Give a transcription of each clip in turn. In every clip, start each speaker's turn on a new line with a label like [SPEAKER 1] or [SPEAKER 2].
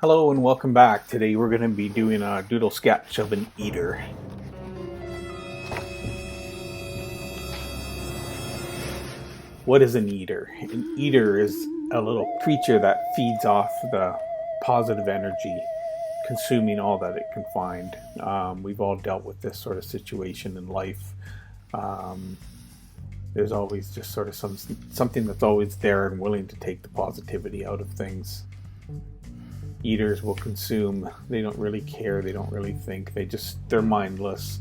[SPEAKER 1] Hello and welcome back. Today we're going to be doing a doodle sketch of an eater. What is an eater? An eater is a little creature that feeds off the positive energy, consuming all that it can find. We've all dealt with this sort of situation in life. There's always just sort of something that's always there and willing to take the positivity out of things. Eaters will consume. They don't really care. They don't really think. They're mindless.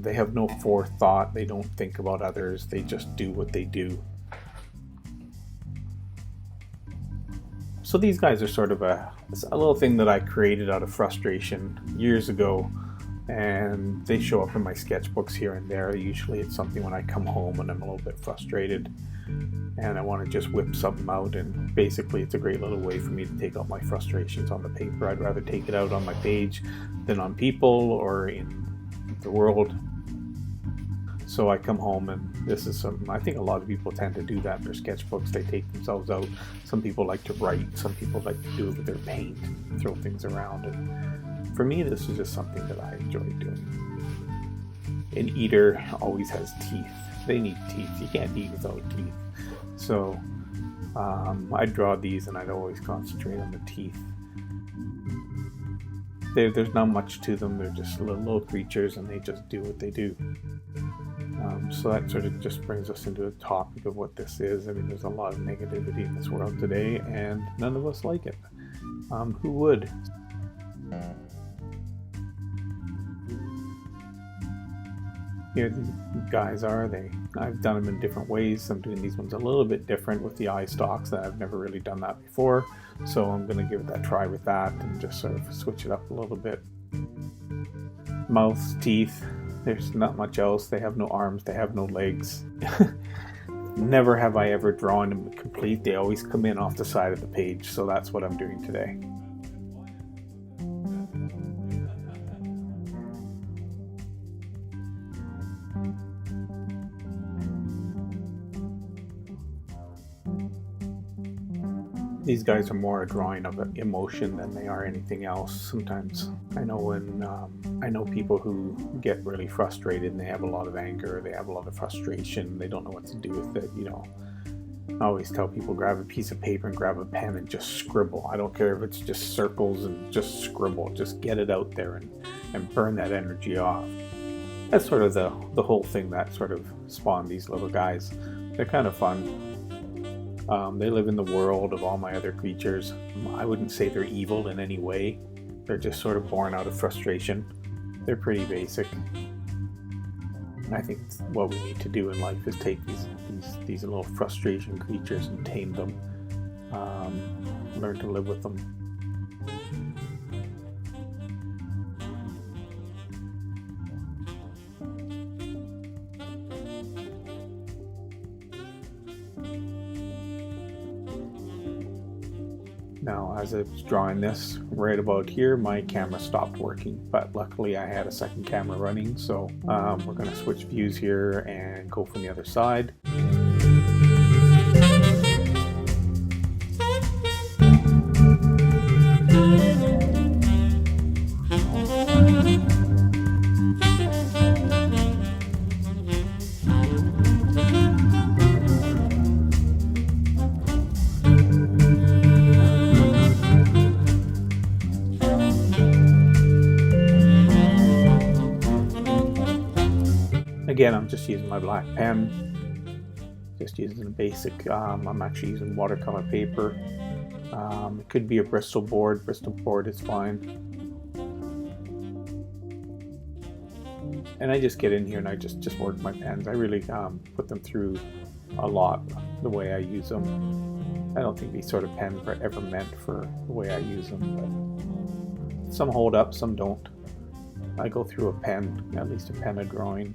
[SPEAKER 1] They have no forethought. They don't think about others. They just do what they do. So these guys are sort of a little thing that I created out of frustration years ago, and they show up in my sketchbooks here and there. Usually it's something when I come home and I'm a little bit frustrated and I want to just whip something out, and basically it's a great little way for me to take out my frustrations on the paper. I'd rather take it out on my page than on people or in the world. So I come home, and this is something I think a lot of people tend to do that in their sketchbooks. They take themselves out. Some people like to write, some people like to do it with their paint, throw things around. And for me, this is just something that I enjoy doing. An eater always has teeth. They need teeth. You can't eat without teeth. So I'd draw these and I'd always concentrate on the teeth. There's not much to them. They're just little creatures and they just do what they do. So that sort of just brings us into a topic of what this is. I mean, there's a lot of negativity in this world today and none of us like it. Who would? Here these guys are. I've done them in different ways. I'm doing these ones a little bit different with the eye stalks. That I've never really done that before, so I'm going to give it a try with that and just sort of switch it up a little bit. Mouths, teeth. There's not much else. They have no arms. They have no legs. Never have I ever drawn them complete. They always come in off the side of the page, so that's what I'm doing today. These guys are more a drawing of an emotion than they are anything else. Sometimes I know people who get really frustrated and they have a lot of anger, they have a lot of frustration, they don't know what to do with it. I always tell people, grab a piece of paper and grab a pen and just scribble. I don't care if it's just circles, and just scribble. Just get it out there and burn that energy off. That's sort of the whole thing that sort of spawned these little guys. They're kind of fun. They live in the world of all my other creatures. I wouldn't say they're evil in any way. They're just sort of born out of frustration. They're pretty basic. And I think what we need to do in life is take these little frustration creatures and tame them. Learn to live with them. Now, as I was drawing this, right about here, my camera stopped working, but luckily I had a second camera running, so we're going to switch views here and go from the other side. Again, I'm just using my black pen, just using a basic, I'm actually using watercolor paper. It could be a Bristol board is fine. And I just get in here and I just work my pens. I really put them through a lot the way I use them. I don't think these sort of pens were ever meant for the way I use them, but some hold up, some don't. I go through a pen, at least a pen a drawing.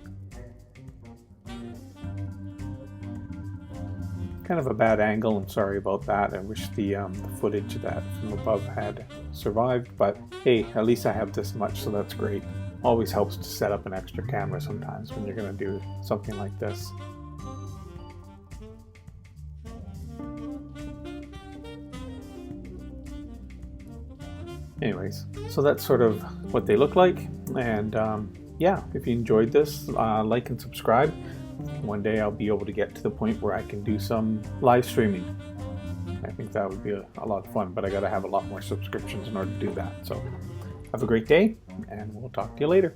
[SPEAKER 1] Kind of a bad angle, I'm sorry about that. I wish the footage of that from above had survived, but hey, at least I have this much, so that's great. Always helps to set up an extra camera sometimes when you're going to do something like this. Anyways, so that's sort of what they look like. And yeah, if you enjoyed this, like and subscribe. One day I'll be able to get to the point where I can do some live streaming. I think that would be a lot of fun, but I got to have a lot more subscriptions in order to do that. So have a great day, and we'll talk to you later.